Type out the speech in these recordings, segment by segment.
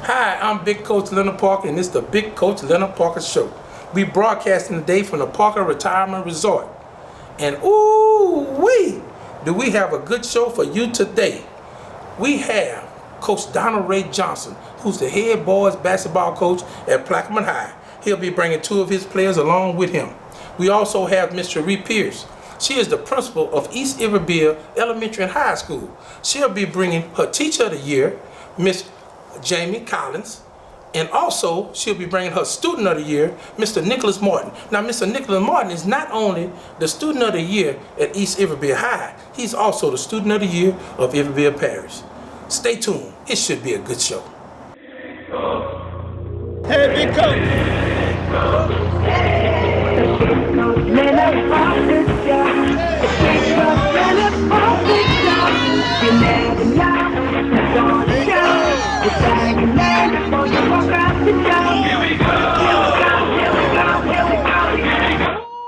Hi, I'm Big Coach Leonard Parker, and it's the Big Coach Leonard Parker Show. We broadcasting today from the Parker Retirement Resort. And ooh-wee, do we have a good show for you today. We have Coach Donald Ray Johnson, who's the head boys basketball coach at Plaquemine High. He'll be bringing two of his players along with him. We also have Miss Sherri Pierce. She is the principal of East Iberville Elementary and High School. She'll be bringing her Teacher of the Year, Miss Jamie Collins, and also she'll be bringing her Student of the Year, Mr. Nicholas Martin. Now, Mr. Nicholas Martin is not only the Student of the Year at East Iberville High, he's also the Student of the Year of Iberville Parish. Stay tuned. It should be a good show. Hey, Big Coach.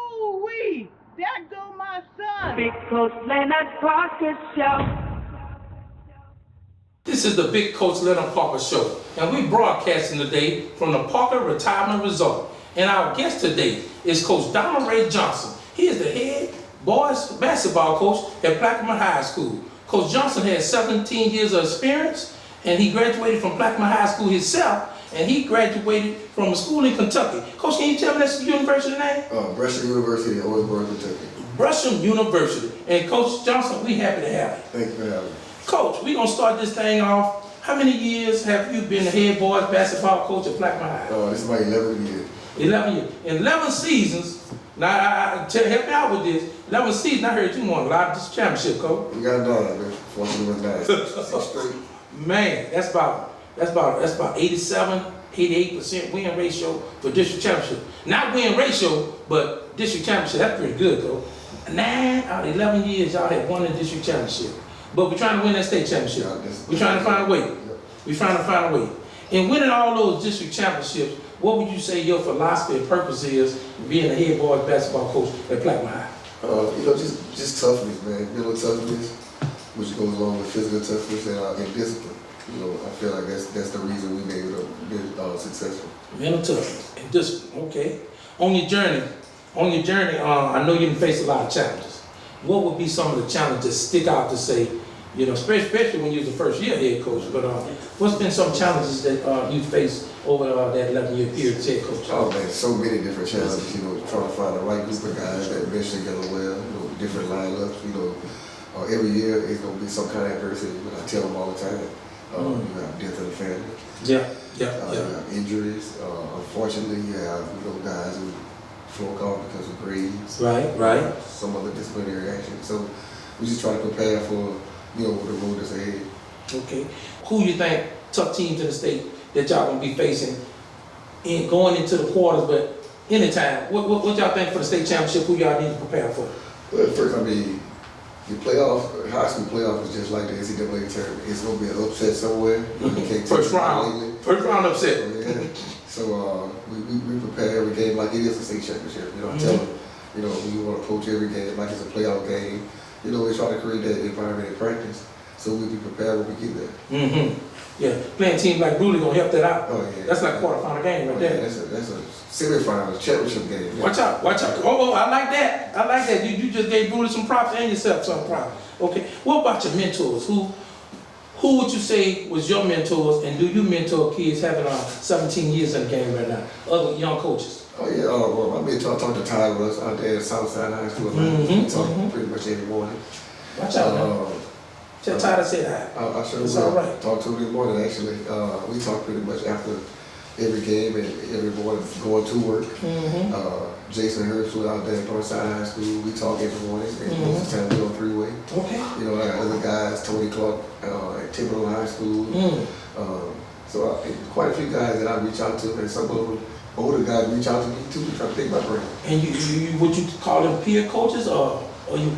Ooh-wee, there go my son. Big Coach Leonard Parker Show. This is the Big Coach Leonard Parker Show, and we broadcasting today from the Parker Retirement Resort. And our guest today is Coach Donald Ray Johnson. He is the head boys basketball coach at Plaquemine High School. Coach Johnson has 17 years of experience, and he graduated from Plaquemine High School himself, and he graduated from a school in Kentucky. Coach, can you tell me that's the university name? Brusham University in Owensboro, Kentucky. Brusham University. And Coach Johnson, we happy to have you. Thank you for having me. Coach, we're going to start this thing off. How many years have you been the head boys basketball coach at Plaquemine High? This is my 11th year. 11 years. In 11 seasons, now help me out with this. 11 seasons, I heard you won a lot of this championship, Coach. We got done, man. Fortunately, was nice. 6 straight. Man, that's about 87, 88% win ratio for district championship. Not win ratio, but district championship. That's pretty good, Coach. 9 out of 11 years, y'all have won the district championship. But we're trying to win that state championship. We're trying to find a way. We're trying to find a way. In winning all those district championships, what would you say your philosophy and purpose is being a head boys basketball coach at Plaquemine High? Just toughness, man. Mental toughness, which goes along with physical toughness and discipline. I feel like that's the reason we made it successful. Mental toughness and discipline. Okay. On your journey, I know you faced a lot of challenges. What would be some of the challenges that stick out to say, especially when you was the first year head coach, but what's been some challenges that you faced over that 11-year period as head coach? Oh man, so many different challenges, trying to find the right group of guys that mesh together well, different lineups, every year it's going to be some kind of adversity, I tell them all the time. You have death in the family. You have injuries. Unfortunately, you have guys who broke off because of grades. Right. Some other disciplinary action. So we just try to prepare for, the road that's ahead. Okay. Who you think tough teams in the state that y'all gonna be facing in going into the quarters, but anytime, what y'all think for the state championship, who y'all need to prepare for? Well, first, your playoff, high school playoff is just like the NCAA tournament. It's gonna be an upset somewhere. You can't First round upset. Yeah. So we prepare every game like it is a state championship. I tell them, we want to approach every game like it's a playoff game. We try to create that environment in practice so we'll be prepared when we get there. Yeah, playing teams like Bosley gonna help that out. Oh yeah. That's like quarterfinal game right there. Yeah, that's a semifinal championship game. Yeah. Watch out. Oh, I like that. You just gave Bosley some props and yourself some props. Okay. What about your mentors? Who would you say was your mentors, and do you mentor kids having 17 years in the game right now? Other young coaches. Oh yeah, well, my mentor, I talk to Tait out there at Southside High School. We talk pretty much every morning. Watch out, man. Tell Tait I said hi. I sure it's will. All right. Talk to him every morning, actually. We talk pretty much after every game and every morning going to work. Jason Hurst was out there at Northside High School. We talk every morning, and most of the time we're on three-way. Okay. I got other guys, Tony Clark at Timberland High School. So quite a few guys that I reach out to, and some of them older guys reach out to me too to try to pick my brain. And you would you call them peer coaches, or you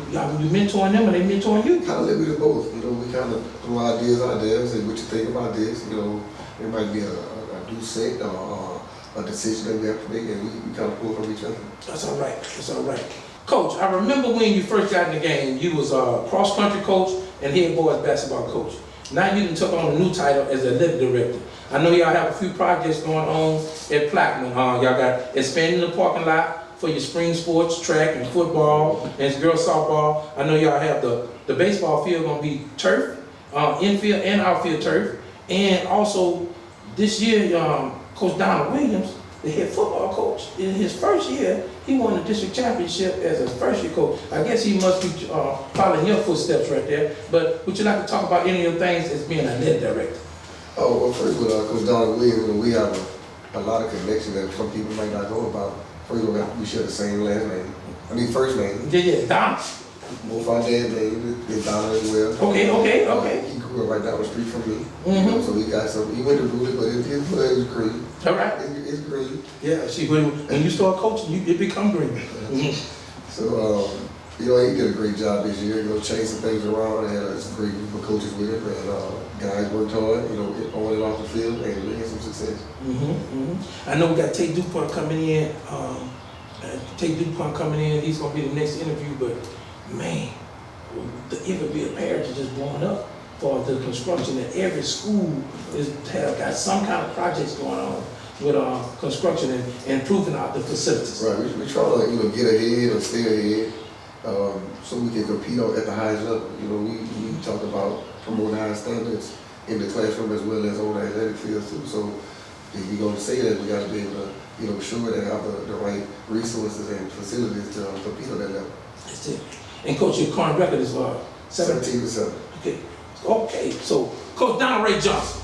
mentoring them, or they mentoring you? Kind of live with both. We kind of throw ideas out there and say, what you think about this? It might be a new set or a decision that we have to make, and we kind of pull from each other. That's all right. Coach, I remember when you first got in the game, you was a cross-country coach and head boys basketball coach. Now you done took on a new title as athletic director. I know y'all have a few projects going on at Plaquemine. Y'all got expanding the parking lot for your spring sports, track and football, and girls softball. I know y'all have the baseball field gonna be turf, infield and outfield turf. And also this year, Coach Donald Williams, the head football coach, in his first year, he won the district championship as a first year coach. I guess he must be following your footsteps right there. But would you like to talk about any of the things as being a net director? Oh, well, first with Coach Donald Williams, we have a lot of connections that some people might not know about. First, we share the same last name. I mean, first name. Yeah, Donald. Both our dad's name is Donald as well. Okay. He grew up right down the street from me. Mm-hmm. So he got some. He went to Bosley, but his blood is green. All right. It's green. Yeah. See, when you start coaching, it become green. So he did a great job this year. Changed some things around. And had a great group of coaches with him, and guys worked hard. On and off the field, and we had some success. I know we got Tait Dupont coming in. Tait Dupont coming in. He's gonna be the next interview, but man, the Iberville Parish is just blowing up for the construction, and every school have got some kind of projects going on with construction and improving out the facilities. Right, we try to get ahead or stay ahead, so we can compete at the highest level. We talk about promoting high standards in the classroom as well as on the athletic field too. So if we're going to say that, we got to be able to be sure that have the right resources and facilities to compete on that level. That's it. And Coach, your current record is 17-7. Okay. So Coach Donald Ray Johnson.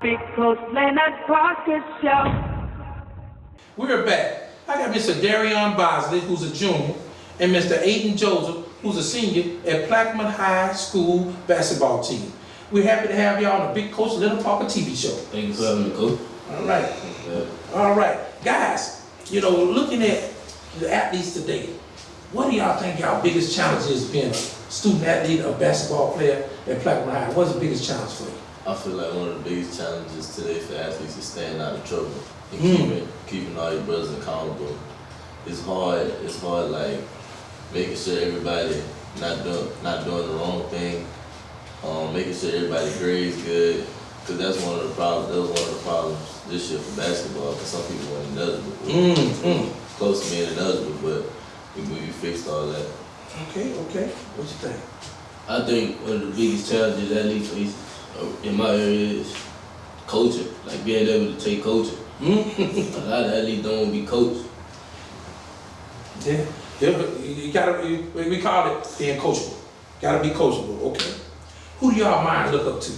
Big Coach Leonard Parker Show. We're back. I got Mr. Derion Bosley, who's a junior, and Mr. Aiden Joseph, who's a senior at Plaquemine High School basketball team. We're happy to have y'all on the Big Coach Leonard Parker TV show. Thank you for having me, Coach. All right. Yeah. All right. Guys, looking at the athletes today, what do y'all think y'all biggest challenge is being a student athlete or basketball player at Plaquemine High? What's the biggest challenge for you? I feel like one of the biggest challenges today for athletes is staying out of trouble and keeping all your brothers accountable. It's hard like making sure everybody not doing the wrong thing, making sure everybody grades good, because that's one of the problems. That was one of the problems this year for basketball, because some people weren't eligible. Close to being ineligible, but we fixed all that. Okay. What you think? I think one of the biggest challenges athletes face in my area is coaching, like being able to take coaching. A lot of athletes don't want to be coached. Yeah, you gotta, we call it being coachable. Gotta be coachable, okay. Who do y'all mind look up to?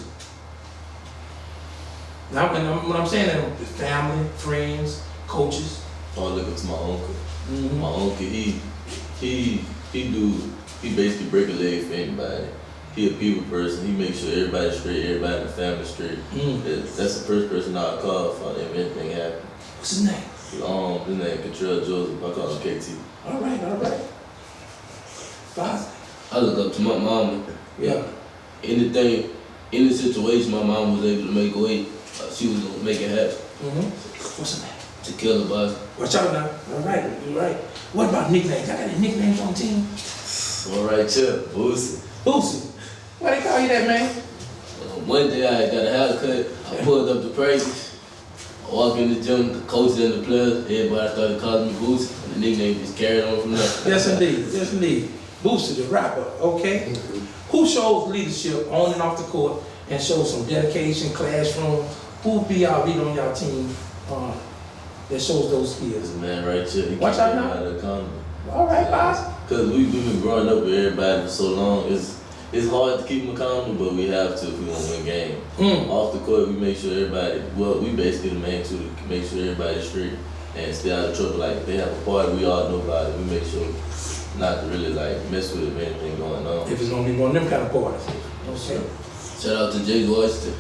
Now, when I'm saying that, family, friends, coaches. I look up to my uncle. My uncle, he basically break a leg for anybody. He a people person. He makes sure everybody's straight, everybody in the family straight. That's the first person I'll call if anything happens. What's his name? His name Contrell Joseph. I call him KT. All right. Bosley. I look up to my mama. Yeah. Any situation my mom was able to make a way, she was gonna make it happen. What's her name? To kill the boss. Watch out now. All right, you're right. What about nicknames? I got any nicknames on the team? All right, chill. Boosie. Why they call you that, man? One day I got a haircut. I pulled up to practice. I walked in the gym, the coaches and the players, everybody started calling me Boosie, and the nickname just carried on from there. Yes, indeed. Boosie, the rapper, okay? Who shows leadership on and off the court and shows some dedication, classroom? Who be y'all leader on y'all team that shows those skills? This man right here, he Watch out now. accountable. All right, boss. Because we've been growing up with everybody for so long. It's hard to keep them accountable, but we have to if we want to win games. Off the court, we make sure we basically the main two to make sure everybody's straight and stay out of trouble. Like, if they have a party, we all know about it. We make sure not to really mess with it if anything going on. If it's gonna be one of them kind of parties. Okay. Shout out to Jay Washington.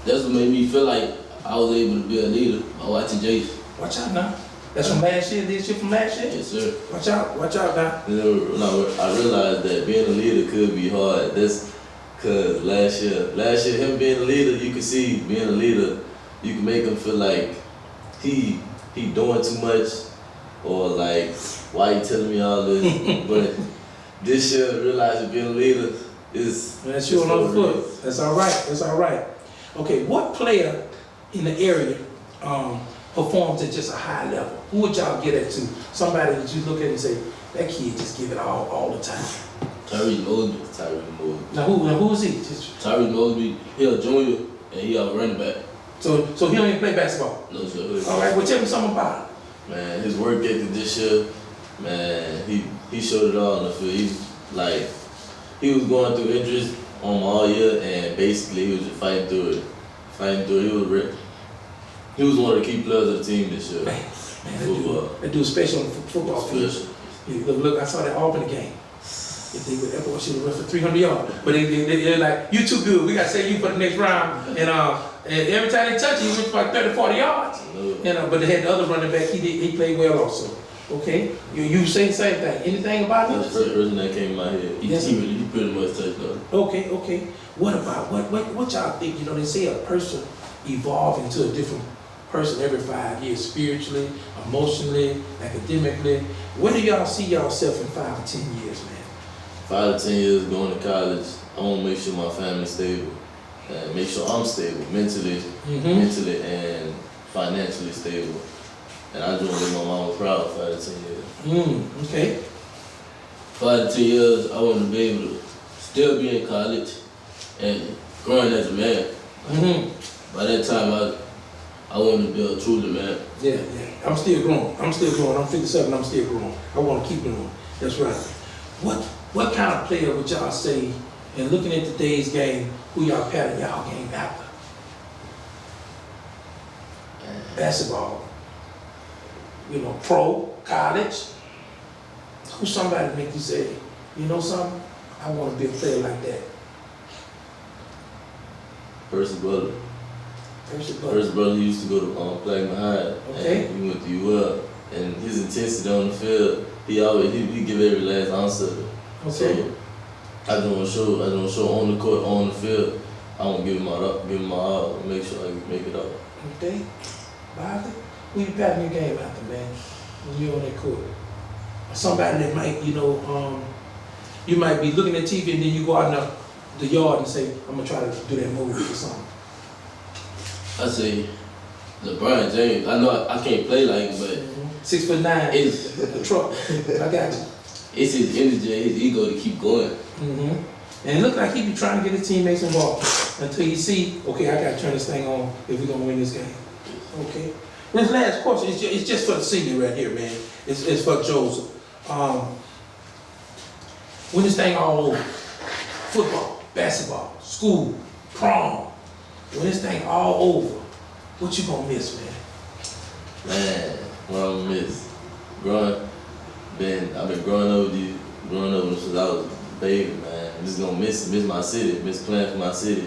That's what made me feel like I was able to be a leader by watching Jace. Watch out now. That's from last year, this year from last year? Yes, sir. Watch out now. You know, I realized that being a leader could be hard. That's cause last year him being a leader, you could see being a leader, you can make him feel like he doing too much, or like, why you telling me all this? But this year, realizing being a leader is that's you on the foot. That's all right. Okay, what player in the area performs at just a high level? Who would y'all get at to? Somebody that you look at and say, that kid just give it all the time. Tyrese Mosby. Now who is he? Tyrese Mosby, he a junior and he a running back. So he don't even play basketball? No, sir. All right, well tell me something about him. Man, his work ethic this year, man, he showed it all on the field. He was going through injuries on all year, and basically he was just fighting through it. He was one of the key players of the team this year. Man, that dude special on the football field. Look, I saw that Auburn game. If they would ever should have run for 300 yards, but they're like, you too good. We got to save you for the next round. And every time they touch you, he went for like 30, 40 yards. But they had the other running back. He played well also. Okay, you say the same thing. Anything about him? That's the first person that came in my head. He pretty much touched on. Okay. What about what y'all think? You know, they say a person evolve into a different person every 5 years, spiritually, emotionally, academically. Where do y'all see yourself in 5 or 10 years, man? 5 to 10 years going to college. I want to make sure my family's stable, and make sure I'm stable mentally and financially stable. And I just want to make my mama proud 5 to 10 years. Okay. 5 to 10 years, I want to be able to still be in college and growing as a man. By that time, I want to be a truly man. Yeah. I'm still growing. I'm 57, I'm still growing. I want to keep growing. That's right. What kind of player would y'all say, and looking at today's game, who y'all pattern y'all game after? Basketball. You know, pro, college. Who's somebody make you say, you know something? I want to be a player like that. Percy Butler. He used to go to Plaquemine High. Okay. And he went to UL. And his intensity on the field, he give every last ounce of it. Okay. So I just want to show on the court, on the field. I want to give him my all, and make sure I can make it up. Okay. Bosley, who you pattern your game after, man? When you're on that court. Somebody that might, you might be looking at TV and then you go out in the yard and say, I'm gonna try to do that move or something. I say LeBron James. I know I can't play like him, but 6'9", it's a truck. I got you. It's his energy and his ego to keep going. And it looked like he be trying to get his teammates involved until you see, okay, I gotta turn this thing on if we're gonna win this game. Okay. This last question is just for the senior right here, man. It's for Joseph. When this thing all over, football, basketball, school, prom, when this thing all over, what you gonna miss, man? Man, what I'm gonna miss? I've been growing up since I was a baby, man. I'm just gonna miss my city, miss playing for my city.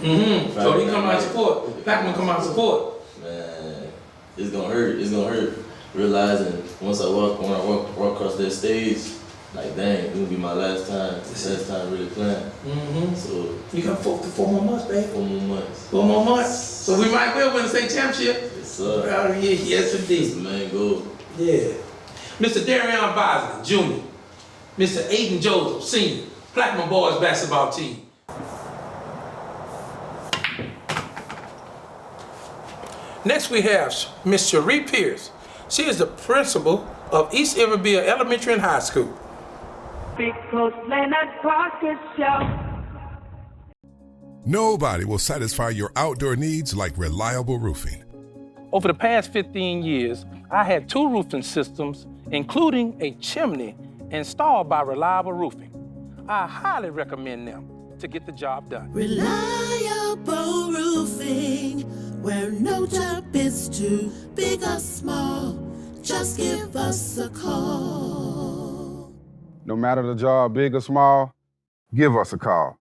So he come out and support. Plaquemine come out and support. Man, it's gonna hurt. Realizing when I walk across that stage, like dang, it's gonna be my last time really playing. So you got 4 more months, baby. 4 more months. 4 more months. So we might well win the state championship. Yes, sir. Yes, indeed. That's the main goal. Yeah. Mr. Derion Bosley, Jr., Mr. Aiden Joseph, Sr., Plaquemine boys basketball team. Next we have Miss Sherri Pierce. She is the principal of East Iberville Elementary and High School. Big close Leonard Parker show. Nobody will satisfy your outdoor needs like reliable roofing. Over the past 15 years, I had 2 roofing systems, including a chimney installed by Reliable Roofing. I highly recommend them to get the job done. Reliable Roofing, where no job is too big or small, just give us a call. No matter the job, big or small, give us a call.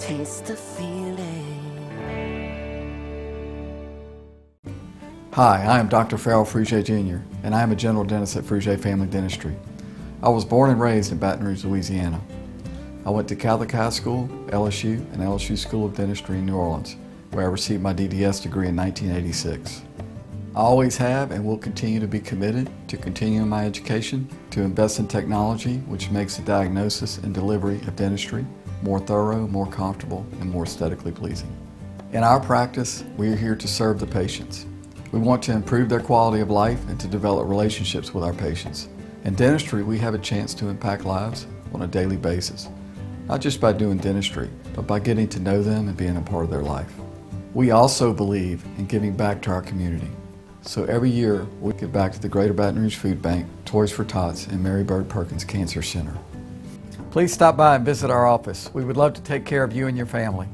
taste the feeling. Hi, I am Dr. Farrell Fruget Jr., and I am a general dentist at Fruget Family Dentistry. I was born and raised in Baton Rouge, Louisiana. I went to Catholic High School, LSU, and LSU School of Dentistry in New Orleans, where I received my DDS degree in 1986. I always have and will continue to be committed to continuing my education, to invest in technology which makes the diagnosis and delivery of dentistry more thorough, more comfortable, and more aesthetically pleasing. In our practice, we are here to serve the patients. We want to improve their quality of life and to develop relationships with our patients. In dentistry, we have a chance to impact lives on a daily basis, not just by doing dentistry, but by getting to know them and being a part of their life. We also believe in giving back to our community. So every year, we give back to the Greater Baton Rouge Food Bank, Toys for Tots, and Mary Bird Perkins Cancer Center. Please stop by and visit our office. We would love to take care of you and your family.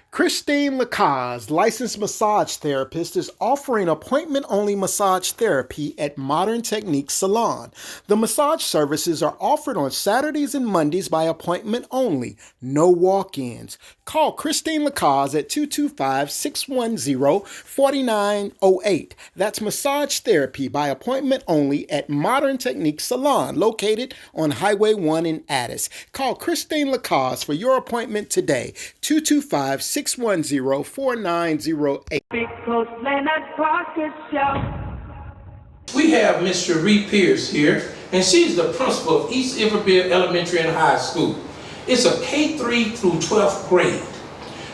Christine Lacaze, licensed massage therapist, is offering appointment-only massage therapy at Modern Technique Salon. The massage services are offered on Saturdays and Mondays by appointment only, no walk-ins. Call Christine Lacaze at 225-610-4908. That's massage therapy by appointment only at Modern Technique Salon, located on Highway 1 in Addis. Call Christine Lacaze for your appointment today, 225-610-4908. Big Coach Leonard Parker Show. We have Miss Sherri Pierce here, and she's the principal of East Iberville Elementary and High School. It's a K-3 through 12th grade.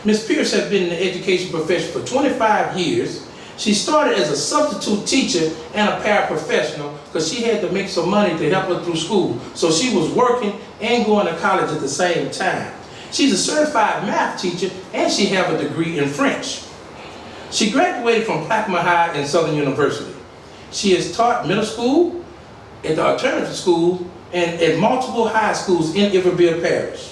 Ms. Pierce has been in the education profession for 25 years. She started as a substitute teacher and a paraprofessional because she had to make some money to help her through school. So she was working and going to college at the same time. She's a certified math teacher and she has a degree in French. She graduated from Plaquemine High and Southern University. She has taught middle school, at the alternative school, and at multiple high schools in Iberville Parish.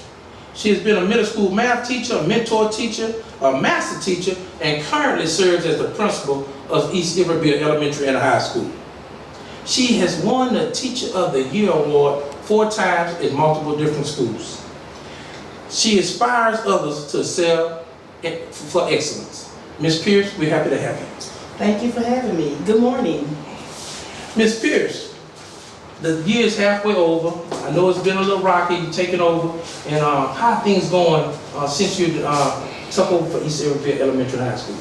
She has been a middle school math teacher, a mentor teacher, a master teacher, and currently serves as the principal of East Iberville Elementary and High School. She has won the Teacher of the Year award 4 times in multiple different schools. She inspires others to excel for excellence. Ms. Pierce, we're happy to have you. Thank you for having me. Good morning. Ms. Pierce, the year is halfway over. I know it's been a little rocky, you're taking over, and how are things going since you took over for East Iberville Elementary and High School?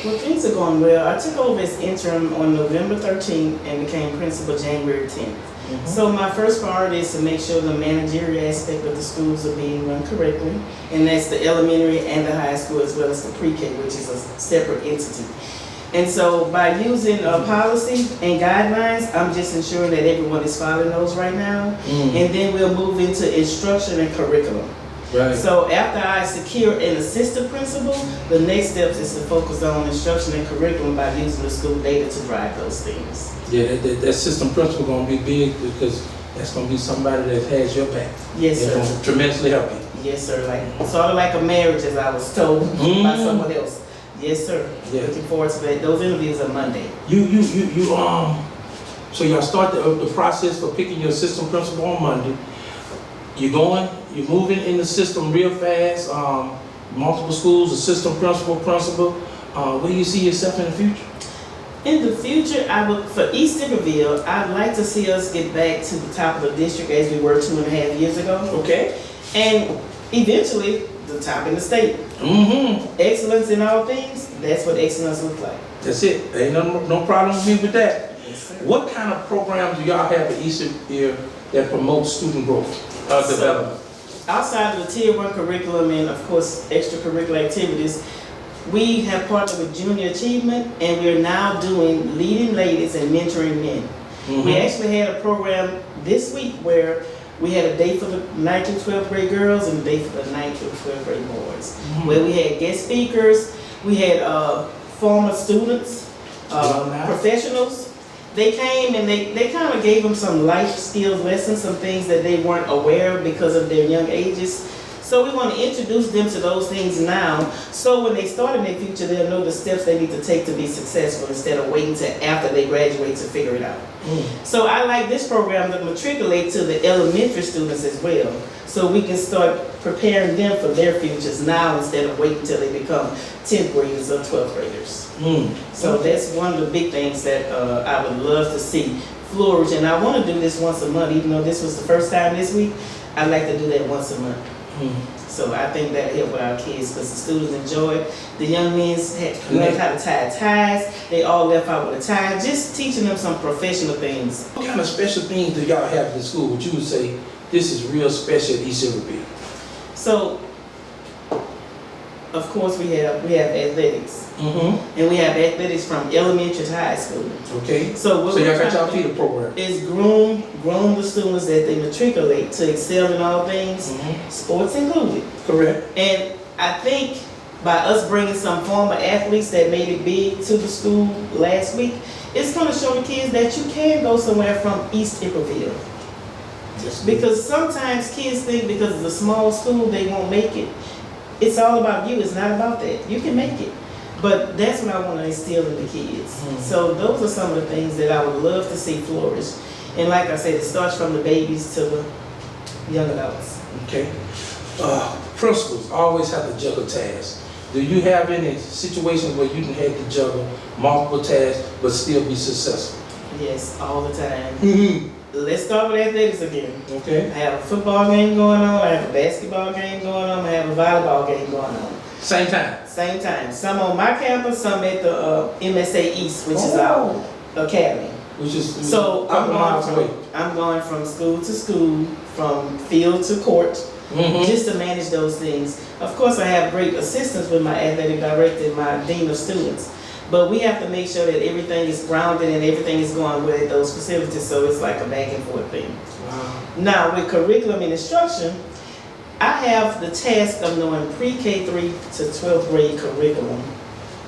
Well, things are going well. I took over as interim on November 13th and became principal January 10th. So my first priority is to make sure the managerial aspect of the schools are being run correctly, and that's the elementary and the high school as well as the pre-K, which is a separate entity. And so by using policy and guidelines, I'm just ensuring that everyone is following those right now, and then we'll move into instruction and curriculum. Right. So after I secure an assistant principal, the next steps is to focus on instruction and curriculum by using the school data to drive those things. Yeah, that assistant principal going to be big because that's going to be somebody that has your back. Yes, sir. They're going to tremendously help you. Yes, sir. Like sort of like a marriage, as I was told by someone else. Yes, sir. Yeah. Looking forward to that. Those interviews are Monday. So y'all start the process for picking your assistant principal on Monday. You're moving in the system real fast. Multiple schools, assistant principal. Where do you see yourself in the future? In the future, for East Iberville, I'd like to see us get back to the top of the district as we were 2.5 years ago. Okay. And eventually, the top in the state. Excellence in all things, that's what excellence looks like. That's it. Ain't no problem with me with that. Yes, sir. What kind of programs do y'all have at East Iberville that promote student growth, development? Outside of the Tier 1 curriculum and, of course, extracurricular activities, we have partnered with Junior Achievement, and we're now doing Leading Ladies and Mentoring Men. We actually had a program this week where we had a day for the 9th through 12th grade girls and a day for the 9th through 12th grade boys, where we had guest speakers, we had former students, professionals. They came and they kind of gave them some life skills lessons, some things that they weren't aware of because of their young ages. So we want to introduce them to those things now, so when they start in their future, they'll know the steps they need to take to be successful instead of waiting till after they graduate to figure it out. So I like this program to matriculate to the elementary students as well, so we can start preparing them for their futures now instead of waiting till they become 10th graders or 12th graders. So that's one of the big things that I would love to see flourish, and I want to do this once a month. Even though this was the first time this week, I'd like to do that once a month. So I think that helped with our kids because the students enjoyed. The young men had learned how to tie ties. They all left out with a tie. Just teaching them some professional things. What kind of special things do y'all have in the school? Would you would say this is real special at East Iberville? So, of course, we have athletics, and we have athletics from elementary to high school. Okay. So what y'all got y'all feeder program is groom the students that they matriculate to excel in all things, sports included. Correct. And I think by us bringing some former athletes that made it big to the school last week, it's going to show the kids that you can go somewhere from East Iberville. Because sometimes kids think because it's a small school they won't make it. It's all about you. It's not about that. You can make it. But that's what I want to instill in the kids. So those are some of the things that I would love to see flourish. And like I said, it starts from the babies to the young adults. Okay. Principals always have to juggle tasks. Do you have any situations where you can have to juggle multiple tasks but still be successful? Yes, all the time. Let's start with athletics again. Okay. I have a football game going on, I have a basketball game going on, I have a volleyball game going on. Same time? Same time. Some on my campus, some at the MSA East, which is our academy. So I'm going from school to school, from field to court, just to manage those things. Of course, I have great assistance with my athletic director and my dean of students. But we have to make sure that everything is grounded and everything is going well at those facilities, so it's like a back and forth thing. Wow. Now, with curriculum and instruction, I have the task of knowing pre-K 3 to 12th grade curriculum.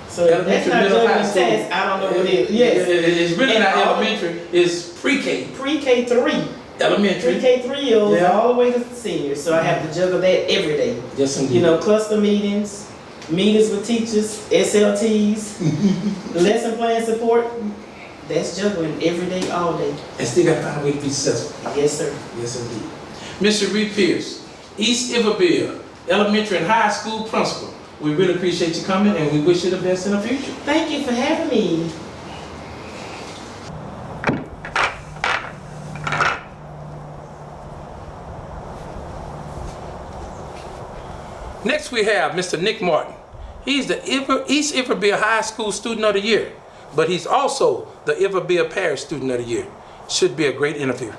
So if that's not juggling task, I don't know what it is. Yes. It's really not elementary, it's pre-K. Pre-K 3. Elementary. Pre-K 3-year-olds all the way to seniors. So I have to juggle that every day. Yes, indeed. You know, cluster meetings with teachers, SLTs, lesson plan support. That's juggling every day, all day. And still got to find a way to be successful. Yes, sir. Yes, indeed. Ms. Sherri Pierce, East Iberville Elementary and High School Principal. We really appreciate you coming and we wish you the best in the future. Thank you for having me. Next we have Mr. Nick Martin. He's the East Iberville High School Student of the Year, but he's also the Iberville Parish Student of the Year. Should be a great interview.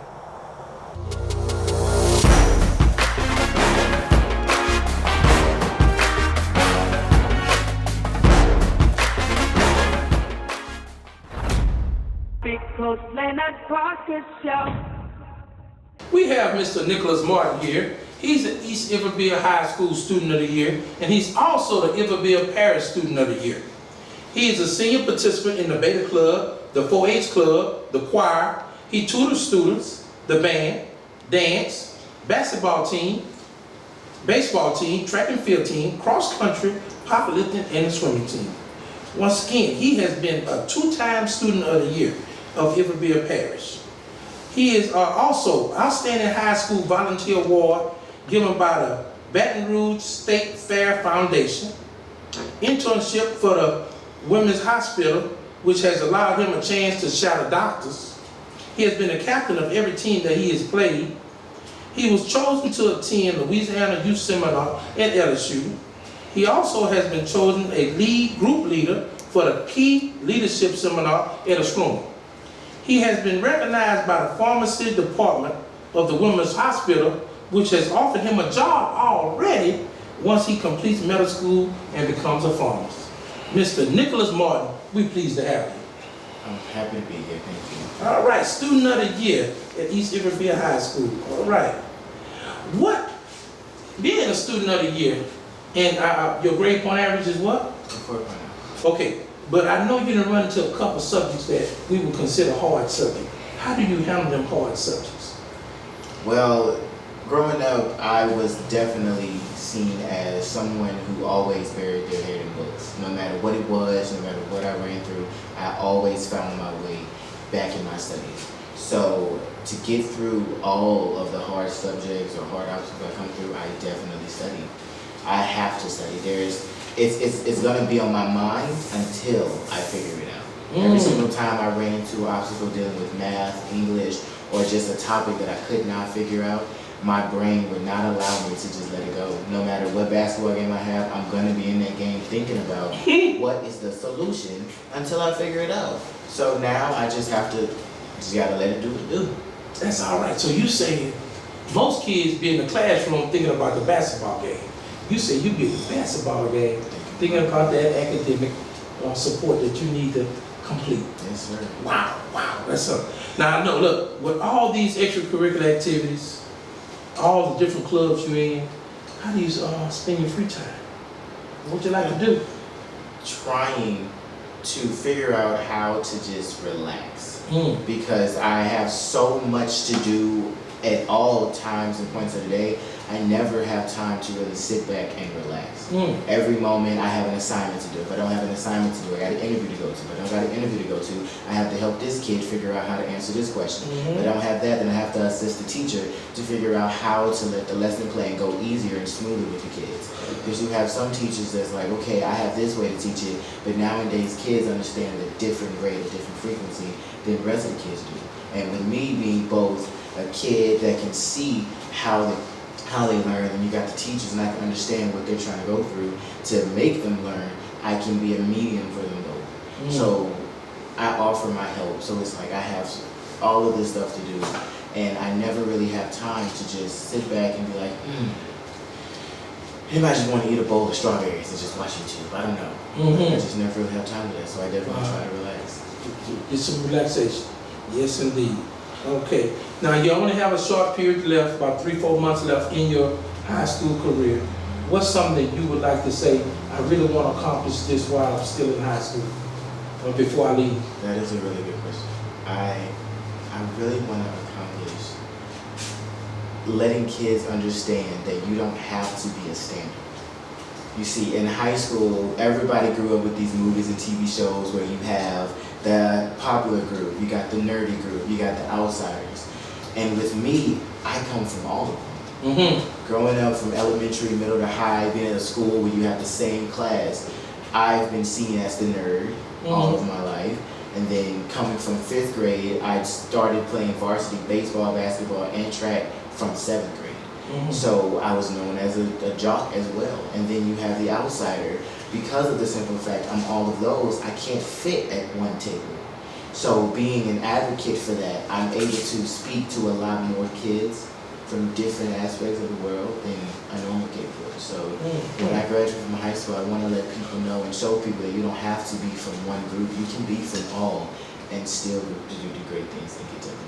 Big Coach Leonard Parker Show. We have Mr. Nicholas Martin here. He's the East Iberville High School Student of the Year, and he's also the Iberville Parish Student of the Year. He is a senior participant in the Beta Club, the 4-H Club, the choir. He tutors students, the band, dance, basketball team, baseball team, track and field team, cross country, powerlifting, and the swimming team. Once again, he has been a 2-time Student of the Year of Iberville Parish. He is also Outstanding High School Volunteer Award given by the Baton Rouge State Fair Foundation, internship for the Women's Hospital, which has allowed him a chance to shadow doctors. He has been a captain of every team that he has played. He was chosen to attend Louisiana Youth Seminar at LSU. He also has been chosen a group leader for the Key Leadership Seminar at Astronomy. He has been recognized by the Pharmacy Department of the Women's Hospital, which has offered him a job already once he completes medical school and becomes a pharmacist. Mr. Nicholas Martin, we're pleased to have you. I'm happy to be here, thank you. All right, Student of the Year at East Iberville High School. All right. Being a Student of the Year, and your grade point average is what? 4.0. Okay. But I know you done run into a couple subjects that we would consider hard subjects. How do you handle them hard subjects? Well, Growing up, I was definitely seen as someone who always buried their head in books. No matter what it was, no matter what I ran through, I always found my way back in my studies. So to get through all of the hard subjects or hard obstacles I come through, I definitely studied. I have to study. It's gonna be on my mind until I figure it out. Every single time I ran into an obstacle dealing with math, English, or just a topic that I could not figure out, my brain would not allow me to just let it go. No matter what basketball game I have, I'm gonna be in that game thinking about what is the solution until I figure it out. So now I just gotta let it do what it do. That's all right. So you saying most kids be in the classroom thinking about the basketball game. You say you get the basketball game thinking about that academic support that you need to complete. Yes, sir. Wow. That's something. Now I know, look, with all these extracurricular activities, all the different clubs you're in, how do you spend your free time? What you like to do? Trying to figure out how to just relax. Because I have so much to do at all times and points of the day, I never have time to really sit back and relax. Every moment I have an assignment to do. If I don't have an assignment to do, I got an interview to go to. If I don't got an interview to go to, I have to help this kid figure out how to answer this question. If I don't have that, then I have to assist the teacher to figure out how to let the lesson plan go easier and smoother with the kids. Because you have some teachers that's like, okay, I have this way to teach it, but nowadays kids understand a different rate, a different frequency than the rest of the kids do. And with me being both a kid that can see how they learn, and you got the teachers, and I can understand what they're trying to go through to make them learn, I can be a medium for them both. So I offer my help. So it's like I have all of this stuff to do, and I never really have time to just sit back and be like, maybe I just want to eat a bowl of strawberries and just watch YouTube. I don't know. I just never really have time for that, so I definitely try to relax. Get some relaxation. Yes, indeed. Okay. Now you only have a short period left, about 3-4 months left in your high school career. What's something that you would like to say, I really want to accomplish this while I'm still in high school, or before I leave? That is a really good question. I really want to accomplish letting kids understand that you don't have to be a standard. You see, in high school, everybody grew up with these movies and TV shows where you have the popular group, you got the nerdy group, you got the outsiders. And with me, I come from all of them. Growing up from elementary, middle to high, being at a school where you have the same class, I've been seen as the nerd all of my life. And then coming from 5th grade, I started playing varsity baseball, basketball, and track from 7th grade. So I was known as a jock as well. And then you have the outsider. Because of the simple fact I'm all of those, I can't fit at one table. So being an advocate for that, I'm able to speak to a lot more kids from different aspects of the world than a normal kid would. So when I graduate from high school, I want to let people know and show people that you don't have to be from one group. You can be from all and still do great things and get to them.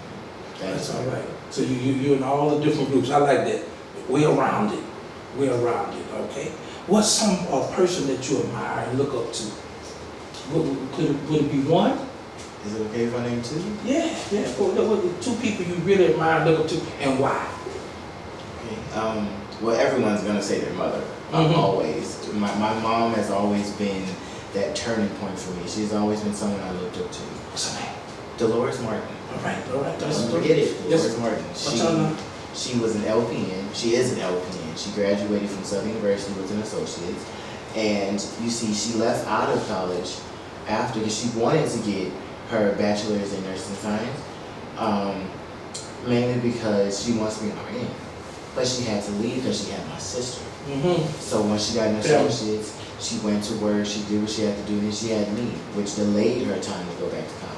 That's all right. So you're in all the different groups. I like that. We're around it. Okay? What's some person that you admire and look up to? Would it be one? Is it okay if I name two? Yeah. What 2 people you really admire and look up to, and why? Okay. Well, everyone's gonna say their mother. Always. My mom has always been that turning point for me. She's always been someone I looked up to. What's her name? Dolores Martin. All right. Don't forget it. Dolores Martin. She was an LPN. She is an LPN. She graduated from Southern University with an associate's. And you see, she left out of college after, because she wanted to get her bachelor's in nursing science, mainly because she wants to be an RN. But she had to leave because she had my sister. So when she got an associate's, she went to work, she did what she had to do, and then she had me, which delayed her time to go back to college.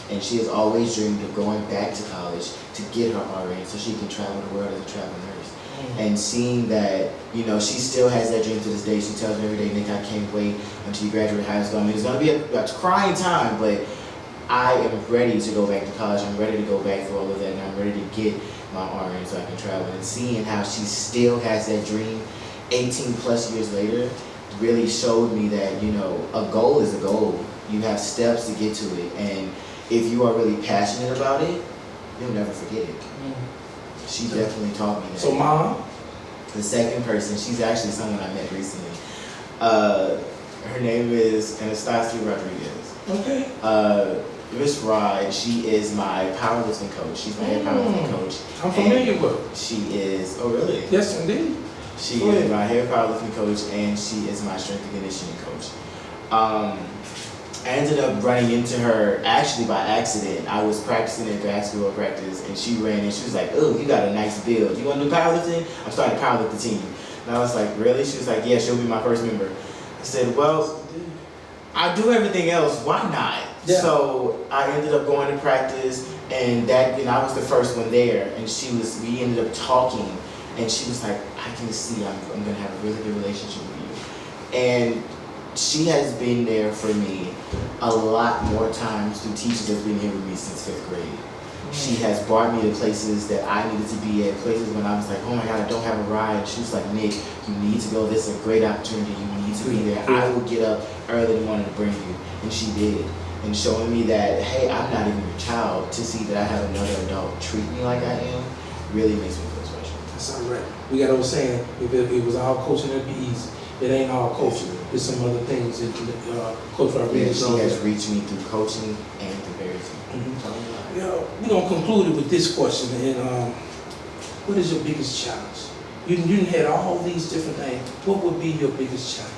And she has always dreamed of going back to college to get her RN so she can travel the world as a travel nurse. And seeing that, you know, she still has that dream to this day. She tells me every day, Nick, I can't wait until you graduate high school. I mean, it's going to be a crying time, but I am ready to go back to college. I'm ready to go back through all of that, and I'm ready to get my RN so I can travel. And seeing how she still has that dream 18 plus years later really showed me that, you know, a goal is a goal. You have steps to get to it. And if you are really passionate about it, you'll never forget it. She definitely taught me that. So Mom? The second person, she's actually someone I met recently. Her name is Anastasia Rodriguez. Okay. Miss Rod, she is my powerlifting coach. She's my head powerlifting coach. I'm familiar with her. She is, oh really? Yes, indeed. She is my head powerlifting coach, and she is my strength and conditioning coach. I ended up running into her actually by accident. I was practicing at basketball practice, and she ran in. She was like, "Oh, you got a nice build. You want to do powerlifting? I'm starting to powerlift the team." And I was like, "Really?" She was like, "Yeah, she'll be my first member." I said, "Well, I do everything else. Why not?" Yeah. So I ended up going to practice, and that, I was the first one there, and we ended up talking, and she was like, "I can see I'm gonna have a really good relationship with you," and she has been there for me a lot more times through teachers that's been here with me since 5th grade. She has brought me to places that I needed to be at, places when I was like, "Oh my God, I don't have a ride." She was like, "Nick, you need to go. This is a great opportunity. You need to be there. I will get up early in the morning to bring you." And she did. And showing me that, hey, I'm not even your child, to see that I have another adult treat me like I am, really makes me feel special. That's all right. We got old saying, if it was all coaching, it'd be easy. It ain't all coaching. There's some other things that Coach Rodriguez she has reached me through coaching and through everything. We're going to conclude it with this question. And what is your biggest challenge? You had all these different things. What would be your biggest challenge?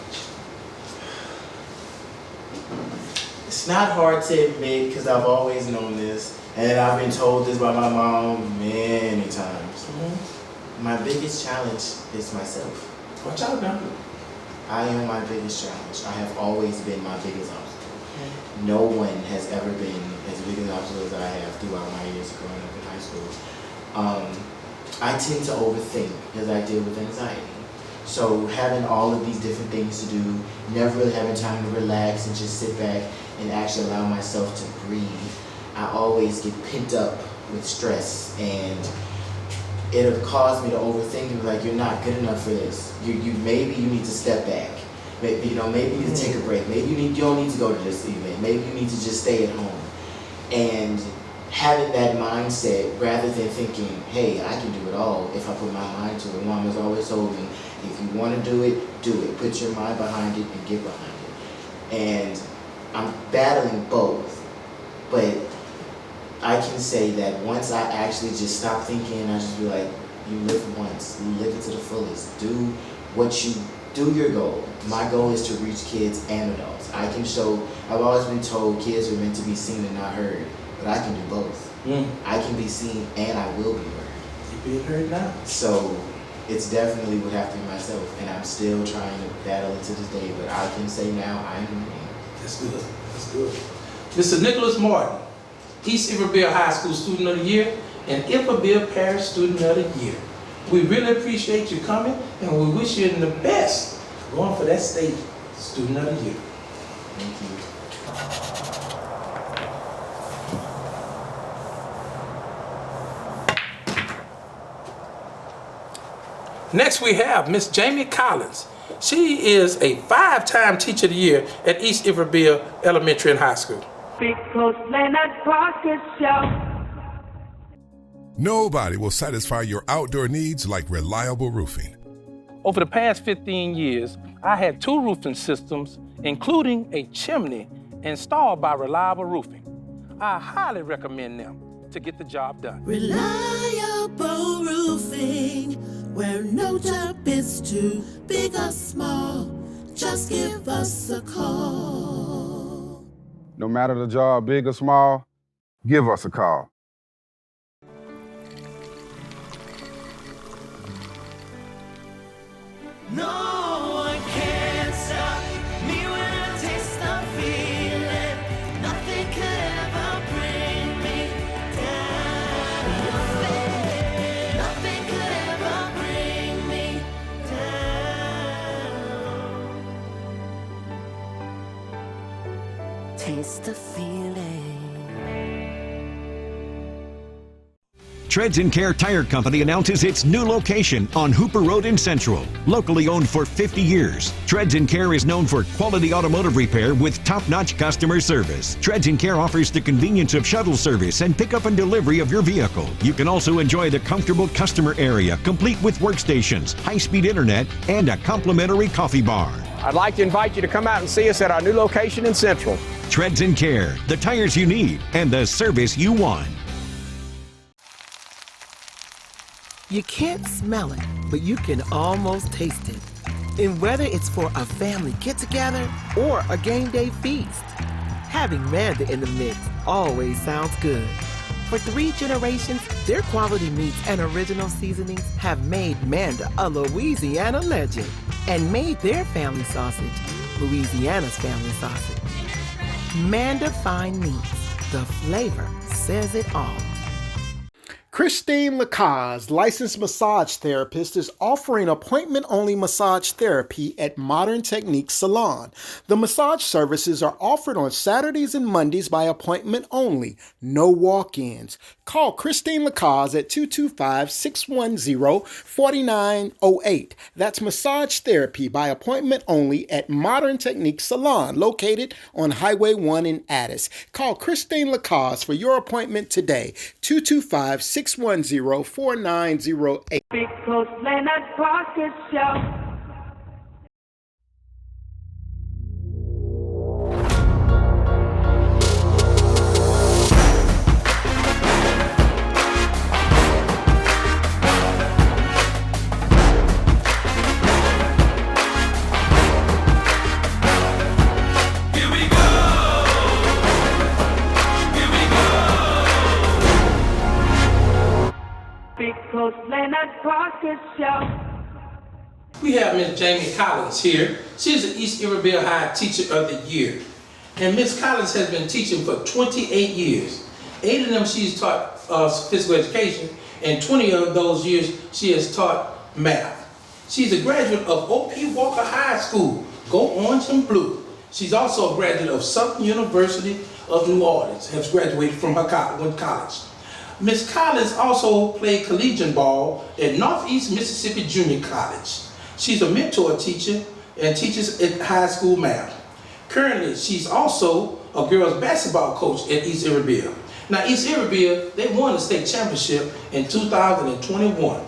It's not hard to admit, because I've always known this, and I've been told this by my mom many times. My biggest challenge is myself. Watch out now. I am my biggest challenge. I have always been my biggest obstacle. No one has ever been as big an obstacle as I have throughout my years growing up in high school. I tend to overthink as I deal with anxiety. So having all of these different things to do, never really having time to relax and just sit back and actually allow myself to breathe, I always get pent up with stress, and it'll cause me to overthink and be like, "You're not good enough for this. Maybe you need to step back. Maybe maybe you need to take a break. Maybe you don't need to go to this event. Maybe you need to just stay at home." And having that mindset, rather than thinking, "Hey, I can do it all if I put my mind to it." Mom has always told me, if you want to do it, do it. Put your mind behind it and get behind it. And I'm battling both, but I can say that once I actually just stop thinking, I just be like, you live once, you live it to the fullest. Do your goal. My goal is to reach kids and adults. I've always been told kids are meant to be seen and not heard, but I can do both. I can be seen and I will be heard. You're being heard now. So it's definitely would have to be myself, and I'm still trying to battle it to this day, but I can say now I am winning. That's good. That's good. Mr. Nicholas Martin, East Iberville High School Student of the Year and Iberville Parish Student of the Year. We really appreciate you coming, and we wish you the best going for that state Student of the Year. Thank you. Next we have Miss Jamie Collins. She is a 5-time Teacher of the Year at East Iberville Elementary and High School. Big Coach Leonard Parker Show. Nobody will satisfy your outdoor needs like reliable roofing. Over the past 15 years, I had 2 roofing systems, including a chimney installed by Reliable Roofing. I highly recommend them to get the job done. Reliable roofing, where no job is too big or small. Just give us a call. No matter the job, big or small, give us a call. No one can stop me when I taste the feeling. Nothing could ever bring me down. Nothing could ever bring me down. Taste the feeling. Treads & Care Tire Company announces its new location on Hooper Road in Central. Locally owned for 50 years, Treads & Care is known for quality automotive repair with top-notch customer service. Treads & Care offers the convenience of shuttle service and pickup and delivery of your vehicle. You can also enjoy the comfortable customer area, complete with workstations, high-speed internet, and a complimentary coffee bar. I'd like to invite you to come out and see us at our new location in Central. Treads & Care, the tires you need and the service you want. You can't smell it, but you can almost taste it. And whether it's for a family get-together or a game day feast, having Manda in the mix always sounds good. For 3 generations, their quality meats and original seasonings have made Manda a Louisiana legend and made their family sausage Louisiana's family sausage. Manda Fine Meats, the flavor says it all. Christine Lacaze, licensed massage therapist, is offering appointment-only massage therapy at Modern Technique Salon. The massage services are offered on Saturdays and Mondays by appointment only, no walk-ins. Call Christine Lacaze at 225-610-4908. That's massage therapy by appointment only at Modern Technique Salon, located on Highway 1 in Addis. Call Christine Lacaze for your appointment today, 225-610-4908. Big Coach Leonard Parker Show. Coach Leonard Parker Show. We have Miss Jamie Collins here. She's the East Iberville High Teacher of the Year. And Miss Collins has been teaching for 28 years. 8 of them she's taught physical education, and 20 of those years she has taught math. She's a graduate of O.P. Walker High School, Go Orange and Blue. She's also a graduate of Southern University of New Orleans, has graduated from her college. Ms. Collins also played collegiate ball at Northeast Mississippi Junior College. She's a mentor teacher and teaches at high school math. Currently, she's also a girls basketball coach at East Iberville. Now, East Iberville, they won the state championship in 2021.